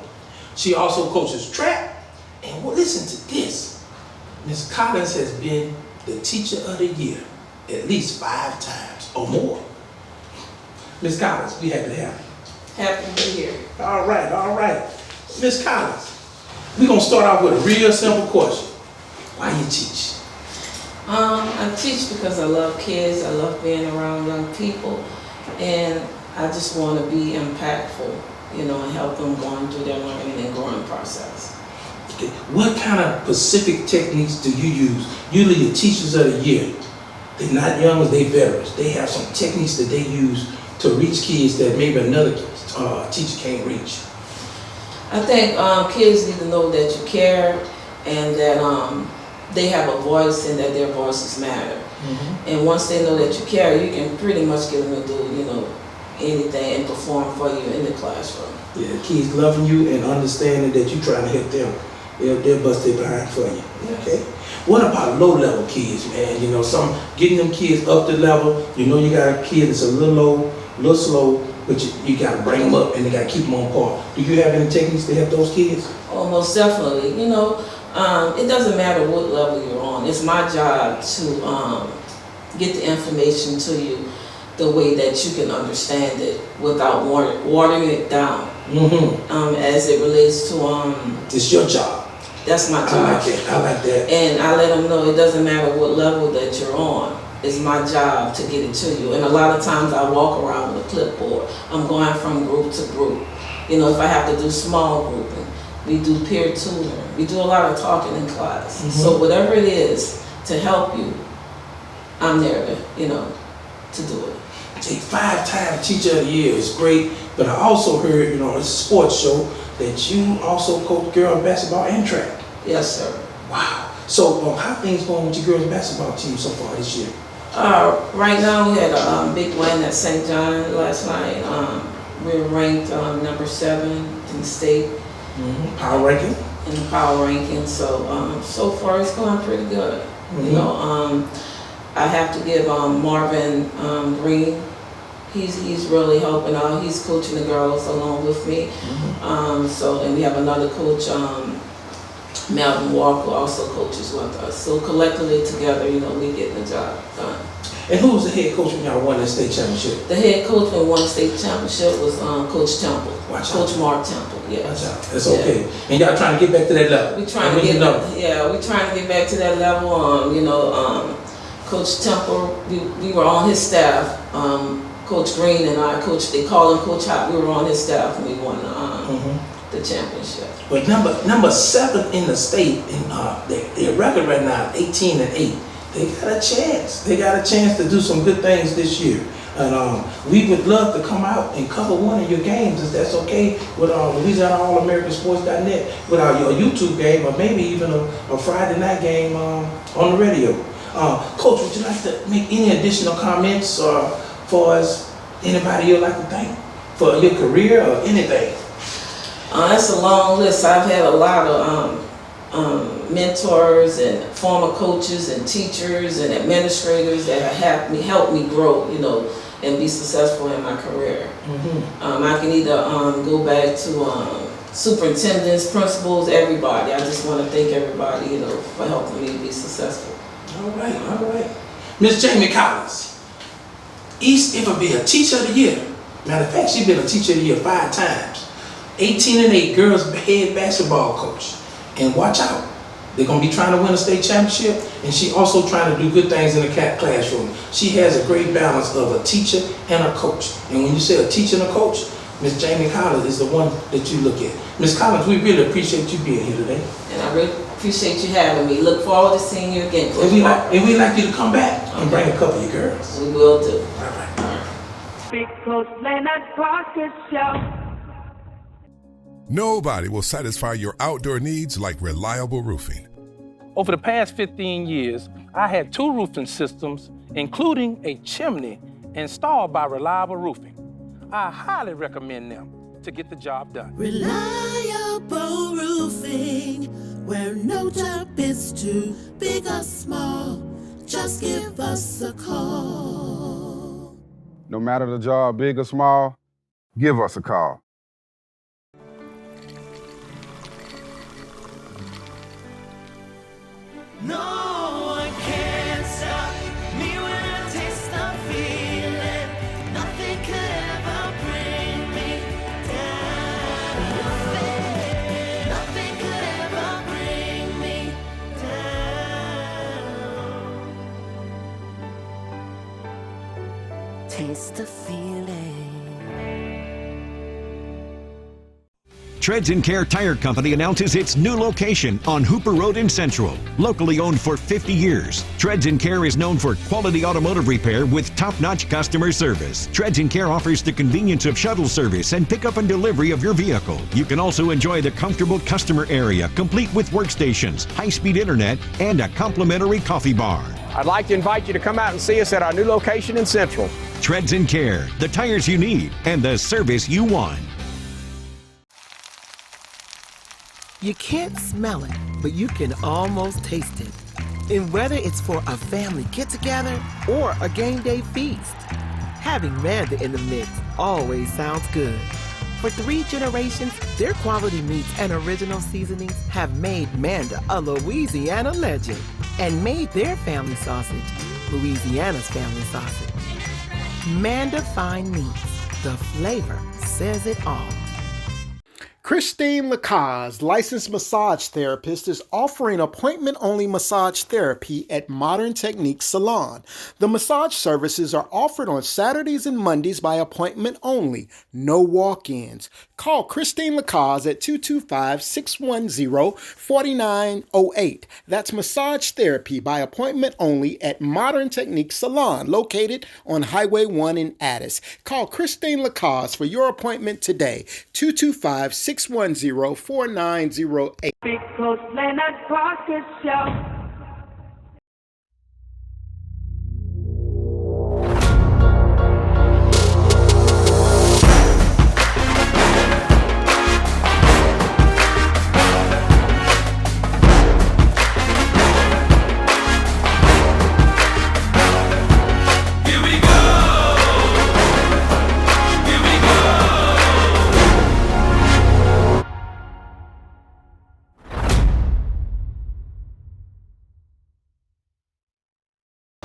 She also coaches track, and well, listen to this. Ms. Collins has been the Teacher of the Year at least 5 times or more. Ms. Collins, we happy to have you. Happy to be here. All right, all right. Ms. Collins, we're going to start off with a real simple question. Why you teach? I teach because I love kids, I love being around young people, and I just want to be impactful, and help them going through their learning and growing process. Okay. What kind of specific techniques do you use? Usually the teachers of the year, they're not young, they're veterans. They have some techniques that they use to reach kids that maybe another teacher can't reach. I think kids need to know that you care and that they have a voice and that their voices matter. Mm-hmm. And once they know that you care, you can pretty much get them to do, anything and perform for you in the classroom. Yeah, kids loving you and understanding that you're trying to help them. They'll bust their behind for you. Yes. Okay. What about low-level kids, man? Some getting them kids up to level. You got a kid that's a little low, a little slow, but you got to bring them up and they got to keep them on par. Do you have any techniques to help those kids? Oh, most definitely. It doesn't matter what level you're on. It's my job to get the information to you the way that you can understand it without watering it down. Mm-hmm. As it relates to it's your job. That's my job. I like that. And I let them know it doesn't matter what level that you're on. It's my job to get it to you. And a lot of times I walk around with a clipboard. I'm going from group to group. If I have to do small grouping, we do peer tutoring. We do a lot of talking in class. Mm-hmm. So whatever it is to help you, I'm there to, to do it. A 5-time Teacher of the Year is great, but I also heard, it's a sports show that you also coach girls basketball and track. Yes, sir. Wow. So how things going with your girls basketball team so far this year? Right now we had a big win at St. John last night. We're ranked number 7 in the state. Power ranking? In the power ranking. So so far it's going pretty good. You know, I have to give Marvin Green. He's really helping out. He's coaching the girls along with me. And we have another coach, Melvin Walker, also coaches with us. So collectively together, you know, we get the job done. And who was the head coach when y'all won the state championship? The head coach when we won the state championship was Coach Temple. Coach Mark Temple, yes. Watch out. That's okay. And y'all trying to get back to that level? We're trying to get back to that level. You know, Coach Temple, we were on his staff. Coach Green and I, they call him Coach Hot. We were on his staff when we won the championship. But number 7 in the state, in their record right now, 18-8. They got a chance. They got a chance to do some good things this year. And we would love to come out and cover one of your games, if that's okay, with LouisianaAllAmericanSports.net, with your YouTube game, or maybe even a Friday night game on the radio. Coach, would you like to make any additional comments for us? Anybody you'd like to thank for your career or anything? That's a long list. I've had a lot of mentors and former coaches and teachers and administrators that have helped me grow, you know, and be successful in my career. I can either go back to superintendents, principals, everybody. I just want to thank everybody, you know, for helping me be successful. All right. Miss Jamie Collins, East Iberville Teacher of the Year. Matter of fact, she's been a Teacher of the Year 5 times. 18-8 girls head basketball coach. And watch out, they're going to be trying to win a state championship, and she also trying to do good things in the classroom. She has a great balance of a teacher and a coach. And when you say a teacher and a coach, Miss Jamie Collins is the one that you look at. Miss Collins, we really appreciate you being here today. And I really appreciate you having me. Look forward to seeing you again, Coach. And we'd like you to come back and bring a couple of your girls. We will do. All right. Big Coach Leonard Parker Show. Nobody will satisfy your outdoor needs like Reliable Roofing. Over the past 15 years, I had 2 roofing systems, including a chimney, installed by Reliable Roofing. I highly recommend them to get the job done. Reliable Roofing, where no job is too big or small. Just give us a call. No matter the job, big or small, give us a call. No one can stop me when I taste the feeling. Nothing could ever bring me down. Nothing could ever bring me down. Taste the feeling. Treads & Care Tire Company announces its new location on Hooper Road in Central. Locally owned for 50 years, Treads & Care is known for quality automotive repair with top-notch customer service. Treads & Care offers the convenience of shuttle service and pickup and delivery of your vehicle. You can also enjoy the comfortable customer area, complete with workstations, high-speed internet, and a complimentary coffee bar. I'd like to invite you to come out and see us at our new location in Central. Treads & Care, the tires you need and the service you want. You can't smell it, but you can almost taste it. And whether it's for a family get-together or a game day feast, having Manda in the mix always sounds good. For 3 generations, their quality meats and original seasonings have made Manda a Louisiana legend and made their family sausage Louisiana's family sausage. Manda Fine Meats, the flavor says it all. Christine Lacaze, licensed massage therapist, is offering appointment-only massage therapy at Modern Technique Salon. The massage services are offered on Saturdays and Mondays by appointment only, no walk-ins. Call Christine Lacaze at 225-610-4908. That's massage therapy by appointment only at Modern Technique Salon, located on Highway 1 in Addis. Call Christine Lacaze for your appointment today, 225-610-4908. Big Coach Leonard Parker Show.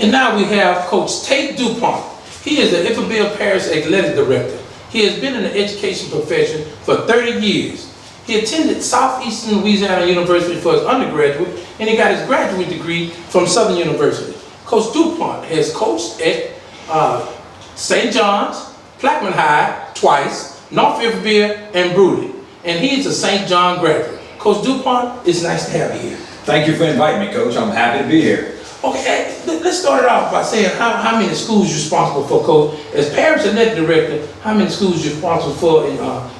And now we have Coach Tait Dupont. He is the Iberville Parish Athletic Director. He has been in the education profession for 30 years. He attended Southeastern Louisiana University for his undergraduate, and he got his graduate degree from Southern University. Coach Dupont has coached at St. John's, Plaquemine High twice, North Iberville, and Brewley. And he is a St. John graduate. Coach Dupont, it's nice to have you here. Thank you for inviting me, Coach. I'm happy to be here. Okay, let's start it off by saying how many schools you're responsible for, Coach. As Parish Athletic Director, how many schools you're responsible for and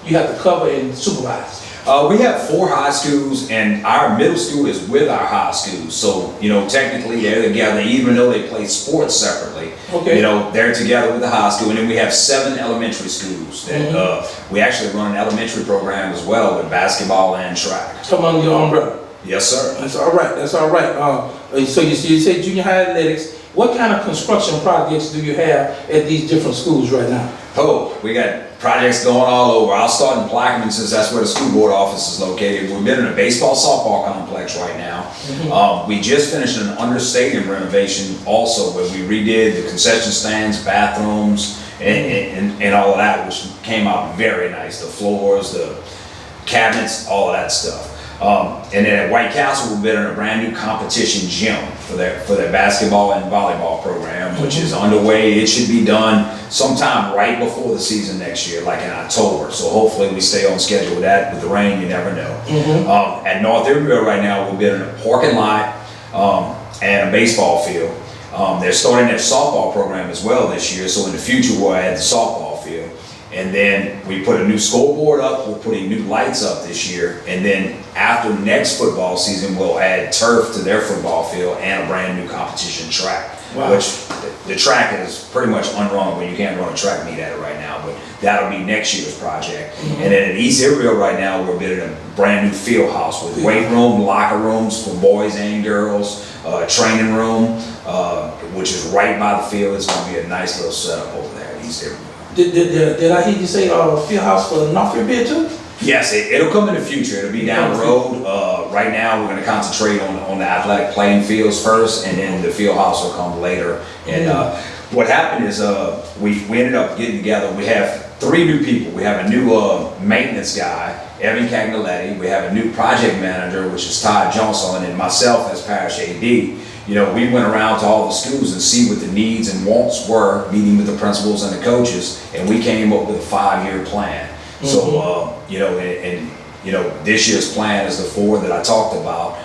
you have to cover and supervise? We have 4 high schools, and our middle school is with our high schools. So, you know, technically they're together, even though they play sports separately. Okay. You know, they're together with the high school, and then we have 7 elementary schools. That, we actually run an elementary program as well with basketball and track. Come on, your umbrella. Yes, sir. That's all right. That's all right. So you said junior high athletics. What kind of construction projects do you have at these different schools right now? Oh, we got projects going all over. I'll start in Plaquemine since that's where the school board office is located. We're building a baseball softball complex right now. We just finished an understadium renovation also, where we redid the concession stands, bathrooms, and all of that, which came out very nice. The floors, the cabinets, all of that stuff. And then at White Castle, we're building a brand new competition gym for their basketball and volleyball program, which is underway. It should be done sometime right before the season next year, like in October. So hopefully we stay on schedule with that. With the rain, you never know. At North Iberville right now, we're building a parking lot and a baseball field. They're starting their softball program as well this year. So in the future, we'll add the softball field. And then we put a new scoreboard up, we're putting new lights up this year, and then after next football season, we'll add turf to their football field and a brand new competition track. Wow. Which the track is pretty much unrunnable. You can't run a track meet at it right now, but that'll be next year's project. And then at East Iberville right now, we're building a brand new field house with weight room, locker rooms for boys and girls, training room, which is right by the field. It's gonna be a nice little setup over there at East Iberville. Did I hear you say field house for North Iberville too? Yes, it'll come in the future. It'll be down the road. Right now, we're going to concentrate on the athletic playing fields first, and then the field house will come later. And what happened is we ended up getting together. We have 3 new people. We have a new maintenance guy, Evan Cagnaletti. We have a new project manager, which is Todd Johnson, and myself as Parish AD. You know, we went around to all the schools and see what the needs and wants were, meeting with the principals and the coaches, and we came up with a 5-year plan. So, you know, and you know, this year's plan is the 4 that I talked about,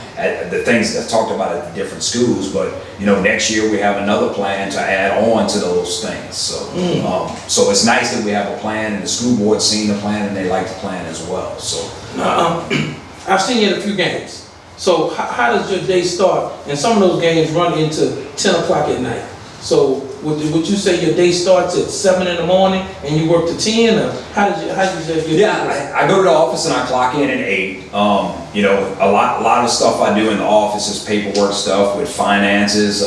the things that I talked about at the different schools. But you know, next year we have another plan to add on to those things. So, so it's nice that we have a plan, and the school board's seen the plan and they like the plan as well. So, I've seen you at a few games. So how does your day start? And some of those games run into 10 o'clock at night. So would you say your day starts at 7 in the morning and you work to 10? Or how do you say your day? I go to the office and I clock in at 8. You know, a lot of stuff I do in the office is paperwork stuff with finances,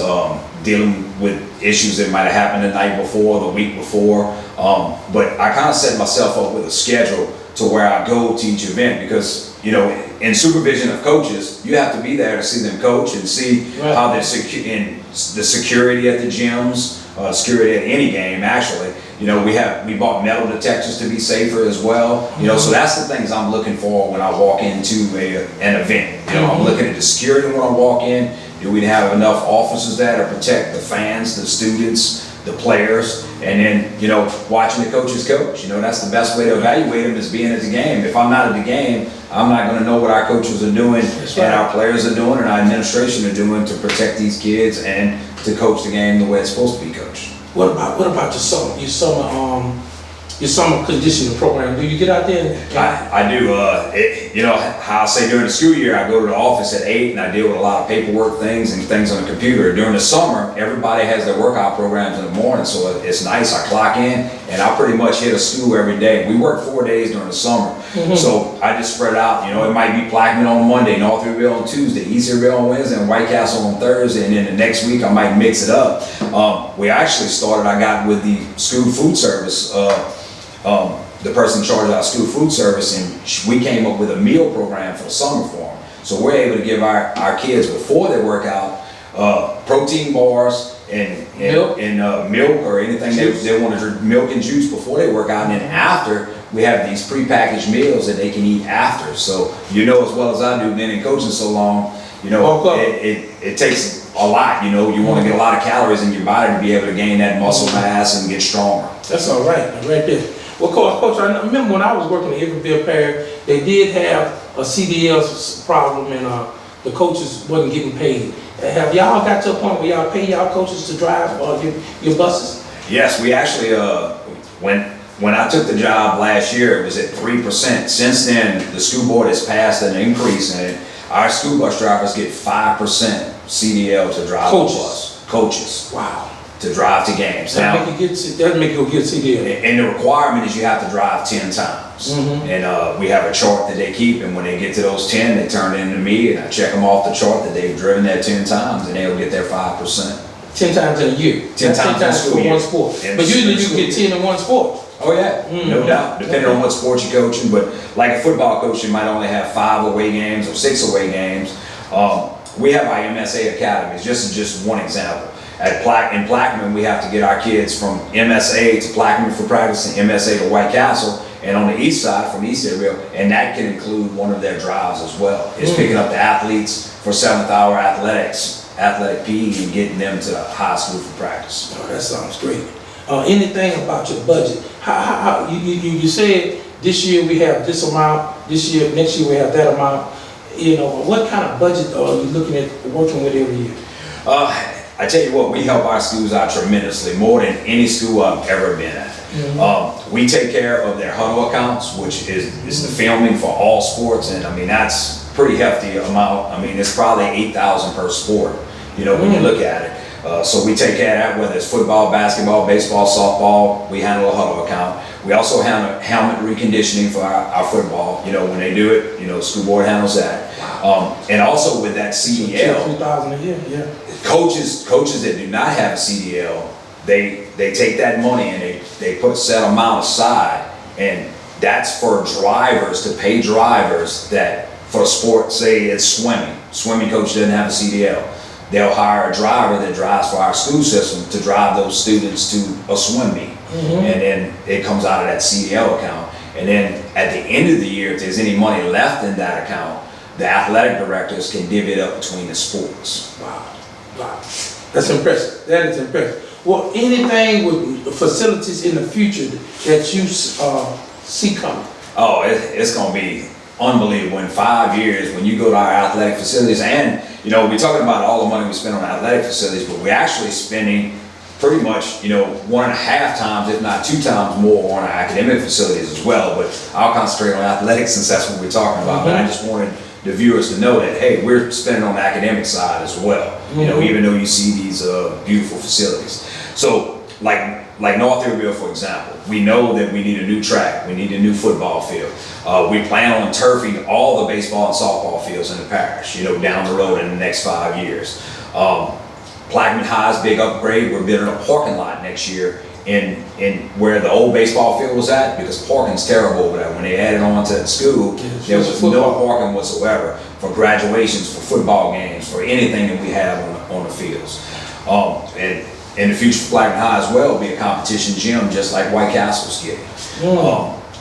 dealing with issues that might have happened the night before, the week before. But I kind of set myself up with a schedule to where I go to each event, because you know, in supervision of coaches, you have to be there to see them coach and see how they're the security at the gyms, security at any game actually. You know, we bought metal detectors to be safer as well. You know, so that's the things I'm looking for when I walk into an event. You know, I'm looking at the security when I walk in. Do we have enough officers there to protect the fans, the students, the players, and then, you know, watching the coaches coach. You know, that's the best way to evaluate them, is being at the game. If I'm not at the game, I'm not going to know what our coaches are doing and our players are doing and our administration are doing to protect these kids and to coach the game the way it's supposed to be coached. What about your summer conditioning program? Do you get out there? I do. You know, how I say during the school year, I go to the office at 8 and I deal with a lot of paperwork things and things on the computer. During the summer, everybody has their workout programs in the morning, so it's nice. I clock in and I pretty much hit a school every day. We work 4 days during the summer, so I just spread out. You know, it might be Plaquemine on Monday, North Iberville on Tuesday, East Iberville on Wednesday, and White Castle on Thursday, and then the next week I might mix it up. We actually started, I got with the school food service, the person in charge of our school food service, and we came up with a meal program for the summer for them. So we're able to give our kids, before they work out, protein bars, milk or anything they want to drink, milk and juice before they work out, and then after we have these prepackaged meals that they can eat after. So you know as well as I do, been in coaching so long, you know it takes a lot. You know, you want to get a lot of calories in your body to be able to gain that muscle mass and get stronger. That's all right, right there. Well, Coach, I remember when I was working at Iberville Parish, they did have a CDL problem, and the coaches wasn't getting paid. Have y'all got to a point where y'all pay y'all coaches to drive your buses? Yes, we actually, when I took the job last year, it was at 3%. Since then, the school board has passed an increase in it. Our school bus drivers get 5% CDL to drive the bus. Coaches. Wow. To drive to games. That make you get CDL. And the requirement is you have to drive 10 times. And we have a chart that they keep, and when they get to those 10, they turn it into me, and I check them off the chart that they've driven that 10 times, and they'll get their 5%. 10 times in a year? 10 times for one sport. But usually you get 10 in one sport. Oh yeah, no doubt, depending on what sport you're coaching. But like a football coach, you might only have 5 away games or 6 away games. We have our MSA academies, just one example. In Plaquemine, we have to get our kids from MSA to Plaquemine for practice and MSA to White Castle, and on the east side from East Iberville, and that can include one of their drives as well. It's picking up the athletes for 7th hour athletic PE, and getting them to high school for practice. Oh, that sounds great. Anything about your budget? How you said this year we have this amount, next year we have that amount. You know, what kind of budget are you looking at working with every year? I tell you what, we help our schools out tremendously, more than any school I've ever been at. We take care of their huddle accounts, which is the filming for all sports, and I mean that's pretty hefty amount. I mean it's probably $8,000 per sport, you know, when you look at it. So we take care of that, whether it's football, basketball, baseball, softball. We handle a huddle account. We also handle helmet reconditioning for our football. You know, when they do it, you know, the school board handles that. And also with that CDL, $2,000 a year, yeah. Coaches that do not have a CDL, they take that money and they put a set amount aside, and that's for drivers, to pay drivers that for a sport, say it's swimming. Swimming coach doesn't have a CDL. They'll hire a driver that drives for our school system to drive those students to a swim meet. And then it comes out of that CDL account. And then at the end of the year, if there's any money left in that account, the athletic directors can divvy it up between the sports. Wow. That's impressive. That is impressive. Well, anything with facilities in the future that you see coming? Oh, it's going to be unbelievable in 5 years when you go to our athletic facilities. And, you know, we're talking about all the money we spend on athletic facilities, but we're actually spending pretty much, you know, 1.5 times, if not 2 times more on our academic facilities as well. But I'll concentrate on athletics since that's what we're talking about. But I just wanted the viewers to know that, hey, we're spending on the academic side as well. You know, even though you see these beautiful facilities. So, like North Iberville, for example, we know that we need a new track, we need a new football field. We plan on turfing all the baseball and softball fields in the parish, you know, down the road in the next 5 years. Plaquemine High's big upgrade, we're building a parking lot next year in where the old baseball field was at, because parking's terrible over there. When they added on to the school, there was no parking whatsoever for graduations, for football games, for anything that we have on the fields. And in the future for Plaquemine High as well will be a competition gym just like White Castle's getting.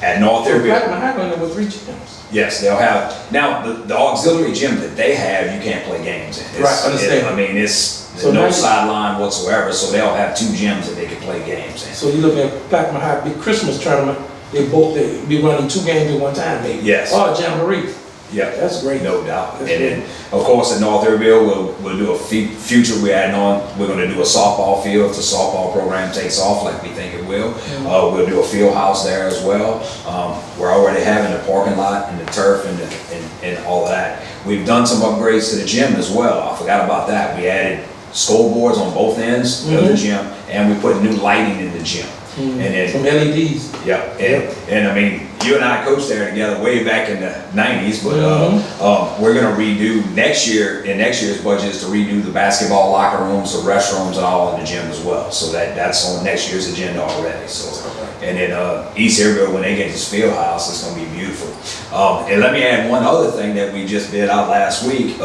At North Iberville. Plaquemine High going to have 3 gyms. Yes, they'll have. Now, the auxiliary gym that they have, you can't play games in. Right, understand. I mean, it's no sideline whatsoever, so they'll have 2 gyms that they can play games in. So you're looking at Plaquemine High big Christmas tournament. They be running 2 games at one time, maybe. Yes. Oh, jamboree. Yeah, that's great. No doubt. And then, of course, at North Iberville, we'll do a future. We're adding on. We're going to do a softball field if the softball program takes off like we think it will. We'll do a field house there as well. We're already having the parking lot and the turf and all of that. We've done some upgrades to the gym as well. I forgot about that. We added scoreboards on both ends of the gym, and we put new lighting in the gym. And then some LEDs. Yeah, and I mean, you and I coached there together way back in the 90s, but we're gonna redo next year. In next year's budget is to redo the basketball locker rooms, the restrooms, and all in the gym as well. So that's on next year's agenda already. So, and then East Iberville, when they get this field house, it's gonna be beautiful. And let me add one other thing that we just bid out last week.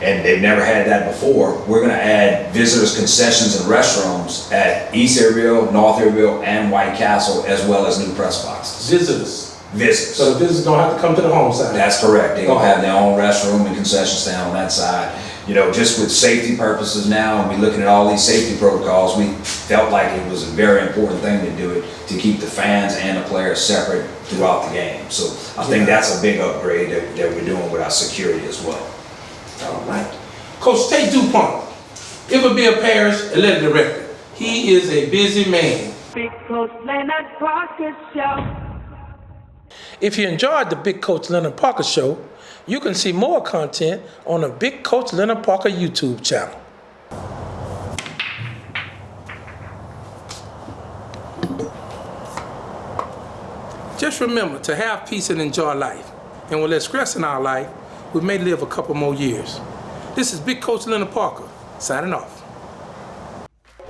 and they've never had that before. We're going to add visitors concessions and restrooms at East Iberville, North Iberville, and White Castle, as well as new press boxes. Visitors. Visitors. So the visitors don't have to come to the home side. That's correct. They're going to have their own restroom and concession stand on that side. You know, just with safety purposes now, and we're looking at all these safety protocols, we felt like it was a very important thing to do it, to keep the fans and the players separate throughout the game. So I think that's a big upgrade that we're doing with our security as well. All right. Coach Tait Dupont, Iberville Parish athletic director. He is a busy man. Big Coach Leonard Parker Show. If you enjoyed the Big Coach Leonard Parker Show, you can see more content on the Big Coach Leonard Parker YouTube channel. Just remember to have peace and enjoy life. And with less stress in our life, we may live a couple more years. This is Big Coach Leonard Parker, signing off.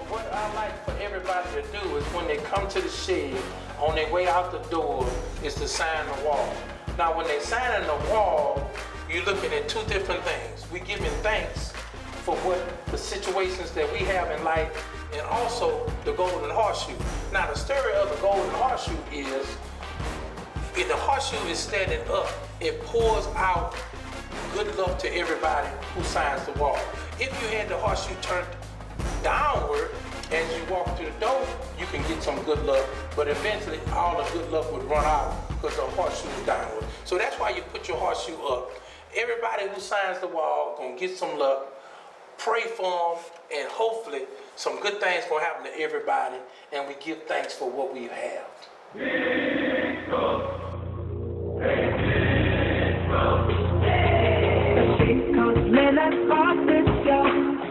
What I like for everybody to do is when they come to the shed, on their way out the door, is to sign the wall. Now when they sign in the wall, you're looking at two different things. We're giving thanks for what the situations that we have in life, and also the golden horseshoe. Now the story of the golden horseshoe is, if the horseshoe is standing up, it pours out good luck to everybody who signs the wall. If you had the horseshoe turned downward, as you walk through the door, you can get some good luck, but eventually all the good luck would run out because the horseshoe is downward. So that's why you put your horseshoe up. Everybody who signs the wall gonna get some luck. Pray for them, and hopefully some good things gonna happen to everybody, and we give thanks for what we have. Leonard Parker Show.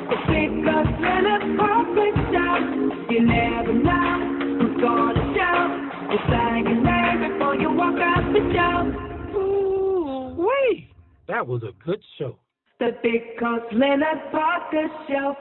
The Big Coach Leonard Parker Show. You never know who's gonna show. Decide your name before you walk out the show. Ooh-wee. That was a good show. The Big Coach Leonard Parker Show.